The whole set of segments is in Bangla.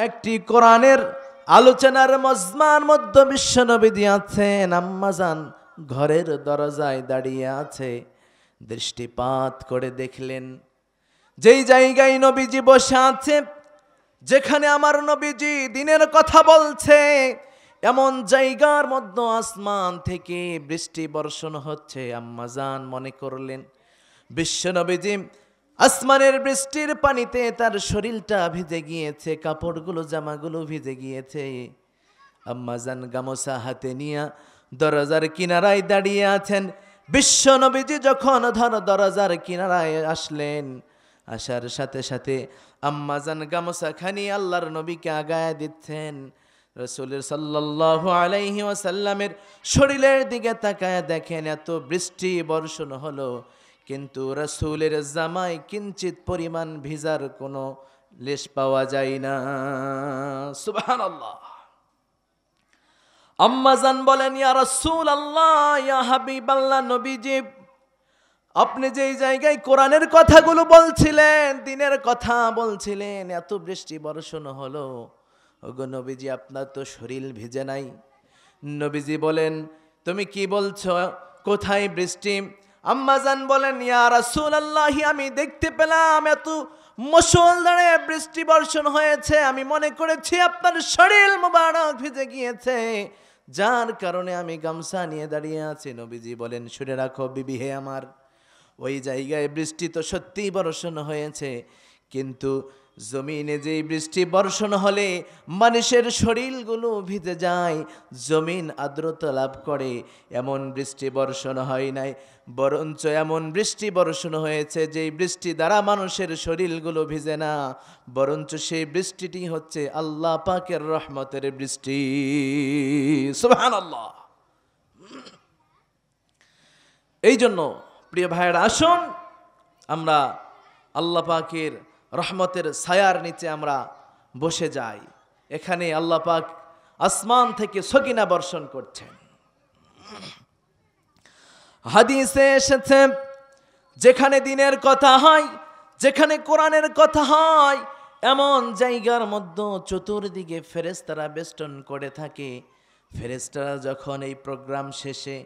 একটি কোরআনের আলোচনার মজমার মধ্যে বিশ্বনবী আছেন, আম্মাজান ঘরের দরজায় দাঁড়িয়ে আছে। দৃষ্টিপাত করে দেখলেন যেই জায়গায় নবীজি বসে আছে, যেখানে আমার নবীজি দিনের কথা বলছে, এমন জায়গার মধ্যে আসমান থেকে বৃষ্টি বর্ষণ হচ্ছে। আম্মাজান মনে করলেন বিশ্বনবীজি আসমানের বৃষ্টির পানিতে তার শরীরটা ভিজে গিয়েছে, কাপড়গুলো জামাগুলো ভিজে গিয়েছে। আম্মাজান গামছা হাতে নিয়ে দরজার কিনারায় দাঁড়িয়ে আছেন। বিশ্বনবীজি যখন দরজার কিনারায় আসলেন, আসার সাথে সাথে আম্মাজান গামছা খানি আল্লাহর নবীকে আগায় দিচ্ছেন। রাসূলের সাল্লাল্লাহু আলাইহি ওয়াসাল্লামের শরীরের দিকে তাকায় দেখেন এত বৃষ্টি বর্ষণ হলো, কিন্তু রাসূলের জামায় কিঞ্চিত পরিমাণ ভিজার কোনো লেশ পাওয়া যায় না। সুবহানাল্লাহ। আম্মাজান বলেন, ইয়া রাসূলুল্লাহ, ইয়া হাবিবাল্লাহ, নবীজি আপনি যেই জায়গায় কোরআনের কথাগুলো বলছিলেন, দিনের কথা বলছিলেন, এত বৃষ্টি বর্ষণ হলো, ওগো নবীজি আপনার তো শরীর ভিজে নাই। নবীজি বলেন, তুমি কি বলছো, কোথায় বৃষ্টি? আম্মাজান বলেন, ইয়া রাসূলুল্লাহ, আমি দেখতে পেলাম এত মুষলধারে বৃষ্টি বর্ষণ হয়েছে, আমি মনে করেছি আপনার শরীর মোবারক ভিজে গিয়েছে, যার কারণে আমি গামছা নিয়ে দাঁড়িয়ে আছি। নবীজি বলেন, শুনে রাখো বিবি হে আমার, ওই জায়গায় বৃষ্টি তো সত্যিই বর্ষণ হয়েছে, কিন্তু জমিনে যেই বৃষ্টি বর্ষণ হলে মানুষের শরীরগুলো ভিজে যায়, জমিন আর্দ্রতা লাভ করে, এমন বৃষ্টি বর্ষণ হয় নাই, বরঞ্চ এমন বৃষ্টি বর্ষণ হয়েছে যেই বৃষ্টি দ্বারা মানুষের শরীরগুলো ভিজে না, বরঞ্চ সেই বৃষ্টিটি হচ্ছে আল্লাহ পাকের রহমতের বৃষ্টি। সুবহানাল্লাহ। এই জন্য প্রিয় ভাইয়েরা, আসুন আমরা আল্লাহ পাকের রহমতের ছায়ার নিচে আমরা বসে যাই। এখানে আল্লাহ পাক আসমান থেকে সকিনা বর্ষণ করছেন। হাদিসে এসেছে, যেখানে দিনের কথা হয়, যেখানে কোরআনের কথা হয়, এমন জায়গার মধ্যে চতুর্দিকে ফেরেশতারা বেষ্টন করে থাকে। ফেরেশতারা যখন এই প্রোগ্রাম শেষে,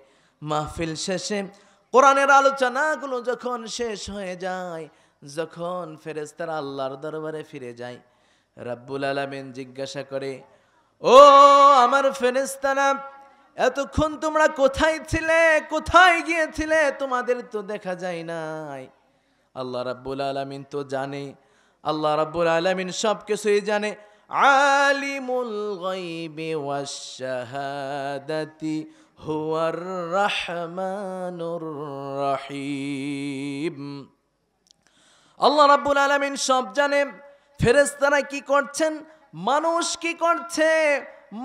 মাহফিল শেষে, কোরআনের আলোচনাগুলো যখন শেষ হয়ে যায়, যখন ফেরেশতারা আল্লাহর দরবারে ফিরে যায়, রাব্বুল আলামিন জিজ্ঞাসা করে, ও আমার ফেরেশতারা, এতক্ষণ তোমরা কোথায় ছিলে, কোথায় গিয়েছিলে, তোমাদের তো দেখা যায় নাই। আল্লাহ রাব্বুল আলামিন তো জানে, আল্লাহ রাব্বুল আলামিন সব কিছুই জানে। আলিমুল গায়বি ওয়াশ শাহাদাতি হুয়ার রহমানুর রহিম। আল্লাহ রাব্বুল আলামিন সব জানে। ফেরেশতারা কি করছেন, মানুষ কি করছে,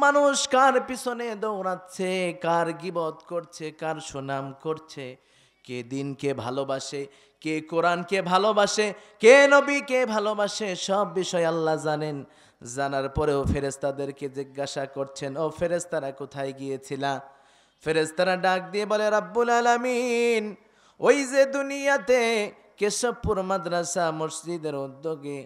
মানুষ কার পিছনে দৌড়াচ্ছে, কার গীবত করছে, কার সুনাম করছে, কে দিনকে ভালোবাসে, কে কোরআনকে ভালোবাসে, কে নবীকে ভালোবাসে, সব বিষয় আল্লাহ জানেন। জানার পরেও ফেরেশতাদেরকে জিজ্ঞাসা করছেন, ও ফেরেশতারা কোথায় গিয়েছিলা? ফেরেশতারা ডাক দিয়ে বলে, রাব্বুল আলামিন, ওই যে দুনিয়াতে কেশবপুর মাদ্রাসা মসজিদের উদ্যোগে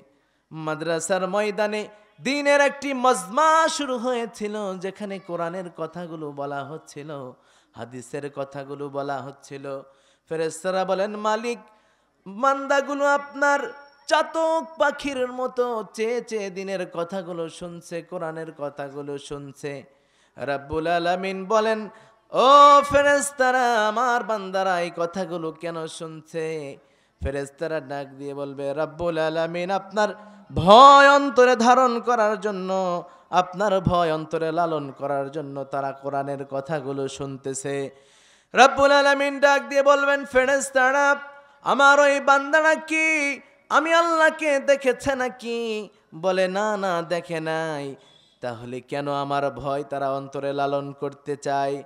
মাদ্রাসার ময়দানে দিনের একটি মজমা শুরু হয়েছিল, যেখানে কোরআনের কথাগুলো বলা হচ্ছিল, হাদিসের কথাগুলো বলা হচ্ছিল। ফেরেশতারা বলেন, মালিক, বান্দাগুলো আপনার চাতক পাখির মতো চেয়ে চেয়ে দিনের কথাগুলো শুনছে, কোরআনের কথাগুলো শুনছে। রাব্বুল আলামিন বলেন, ও ফেরেশতারা, আমার বান্দারা এই কথাগুলো কেন শুনছে? ফেরেশতারা ডাক দিয়ে বলবে, রাব্বুল আলামিন আপনার ভয় অন্তরে ধারণ করার জন্য, আপনার ভয় অন্তরে লালন করার জন্য তারা কোরআনের কথাগুলো শুনতেছে। রাব্বুল আলামিন ডাক দিয়ে বলবেন, ফেরেশতারা, আমার ওই বান্দারা কি আমি আল্লাহকে দেখেছে নাকি? বলে, না না, দেখে নাই। তাহলে কেন আমার ভয় তারা অন্তরে লালন করতে চায়?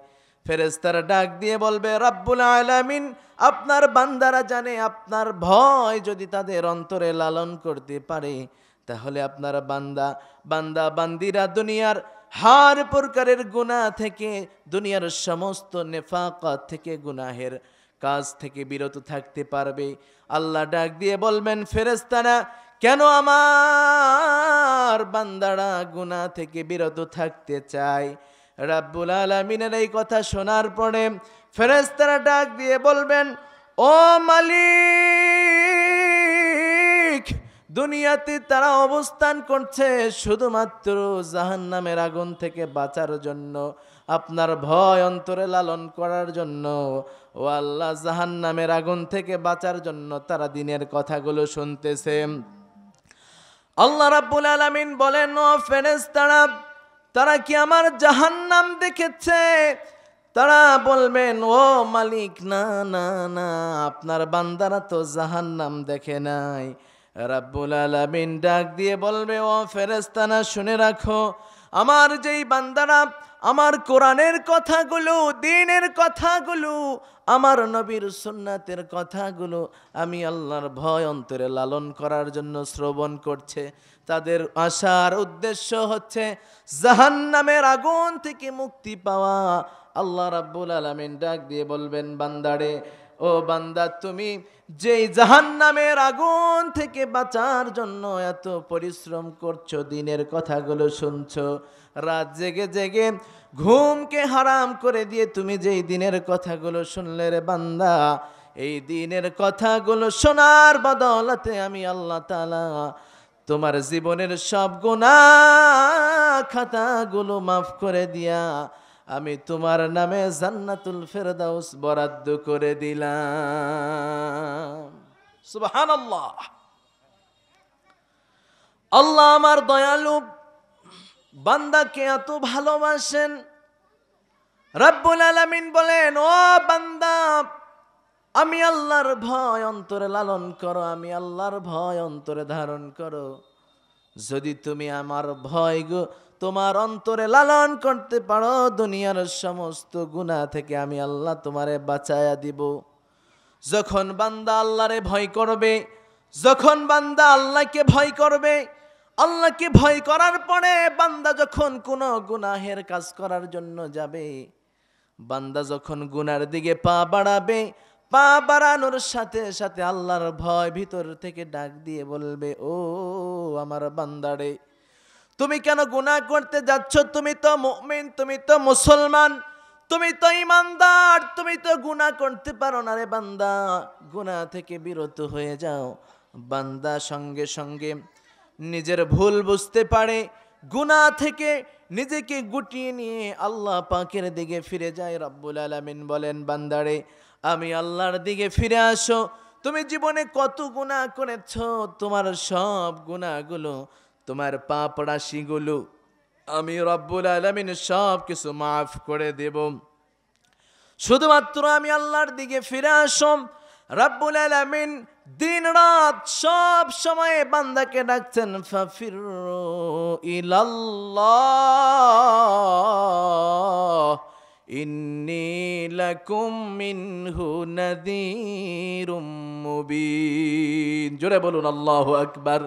ফেরেশতারা ডাক দিয়ে বলবে, রাব্বুল আলামিন আপনার বান্দারা জানে আপনার ভয় যদি তাদের অন্তরে লালন করতে পারে, তাহলে আপনার বান্দা বান্দিরা দুনিয়ার হার প্রকারের গুনাহ থেকে, দুনিয়ার সমস্ত নেফাকাত থেকে, গুনাহের কাজ থেকে বিরত থাকতে পারবে। আল্লাহ ডাক দিয়ে বলবেন, ফেরেশতারা কেন আমার বান্দারা গুনাহ থেকে বিরত থাকতে চায়? রাব্বুল আলামিনের এই কথা শোনার পরে ফেরেশতারা ডাক দিয়ে বলবেন, ও মালিক, দুনিয়াতে তারা অবস্থান করছে শুধুমাত্র জাহান্নামের আগুন থেকে বাঁচার জন্য, আপনার ভয় অন্তরে লালন করার জন্য। ও আল্লাহ, জাহান্নামের আগুন থেকে বাঁচার জন্য তারা দিনের কথাগুলো শুনতেছে। আল্লাহ রাব্বুল আলামিন বলেন, ও ফেরেশতারা, তারা কি আমার জাহান্নাম দেখেছে? তারা বলবেন, ও মালিক, না না না, আপনার বান্দারা তো জাহান্নাম দেখে নাই। রাব্বুল আলামিন ডাক দিয়ে বলবে, ও ফেরেশতারা, শুনে রাখো, আমার যেই বান্দারা আমার কোরআনের কথাগুলো, দ্বীনের কথাগুলো, আমার নবীর সুন্নাতের কথাগুলো আমি আল্লাহর ভয় অন্তরে লালন করার জন্য শ্রবণ করছে, তাদের আশার উদ্দেশ্য হচ্ছে জাহান্নামের আগুন থেকে মুক্তি পাওয়া। আল্লাহ রাব্বুল আলামিন ডাক দিয়ে বলবেন, বান্দারে, ও বান্দা, তুমি যেই জাহান্নামের আগুন থেকে বাঁচার জন্য এত পরিশ্রম করছো, দিনের কথাগুলো শুনছো, রাত জেগে জেগে ঘুমকে হারাম করে দিয়ে তুমি যেই দিনের কথাগুলো শুনলে রে বান্দা, এই দিনের কথাগুলো শোনার বদৌলতে আমি আল্লাহ তাআলা তোমার জীবনের সব গুনাহ খাতাগুলো মাফ করে দিয়া আমি তোমার নামে জান্নাতুল ফেরদাউস বরাদ্দ করে দিলাম। সুবহানাল্লাহ। আল্লাহ আমার দয়ালু বান্দাকে এত ভালোবাসেন। রাব্বুল আলামিন বলেন, ও বান্দা, আমি আল্লাহর ভয় অন্তরে লালন করো, আমি আল্লাহর ভয় অন্তরে ধারণ করো। যদি তুমি আমার ভয় তোমার অন্তরে লালন করতে পারো, দুনিয়ার সমস্ত গুনাহ থেকে আমি আল্লাহ তোমারে বাঁচায়া দিব। যখন বান্দা আল্লাহরে ভয় করবে, যখন বান্দা আল্লাহকে ভয় করবে, আল্লাহকে ভয় করার পরে বান্দা যখন কোনো গুনাহের কাজ করার জন্য যাবে, বান্দা যখন গুনার দিকে পা বাড়াবে, পা বাড়ানোর সাথে সাথে আল্লাহর ভয় ভিতর থেকে ডাক দিয়ে বলবে, ও আমার বান্দারে, তুমি কেন গুনাহ করতে যাচ্ছ? তুমি তো মুমিন, তুমি তো মুসলমান, তুমি তো ইমানদার, তুমি তো গুনাহ করতে পারো না রে বান্দা, গুনাহ থেকে বিরত হয়ে যাও। বান্দা সঙ্গে সঙ্গে নিজের ভুল বুঝতে পারে, গুনাহ থেকে নিজেকে গুটিয়ে নিয়ে আল্লাহ পাকের দিকে ফিরে যায়। রাব্বুল আলামিন বলেন, বান্দারে, আমি আল্লাহর দিকে ফিরে আসো। তুমি জীবনে কত গুনাহ করেছো, তোমার সব গুনাহগুলো, তোমার পাপ রাশিগুলো আমি রব্বুল আলামিন সব কিছু মাফ করে দেব। শুধুমাত্র আমি আল্লাহর দিকে ফিরে আসো। রব্বুল আলামিন দিন রাত সব সময় বান্দাকে ডাকছেন, ফাফিরু ইলাল্লাহ ইন্নী লাকুম মিনহু নাযীরুম মুবিন। জোরে বলুন আল্লাহু আকবার।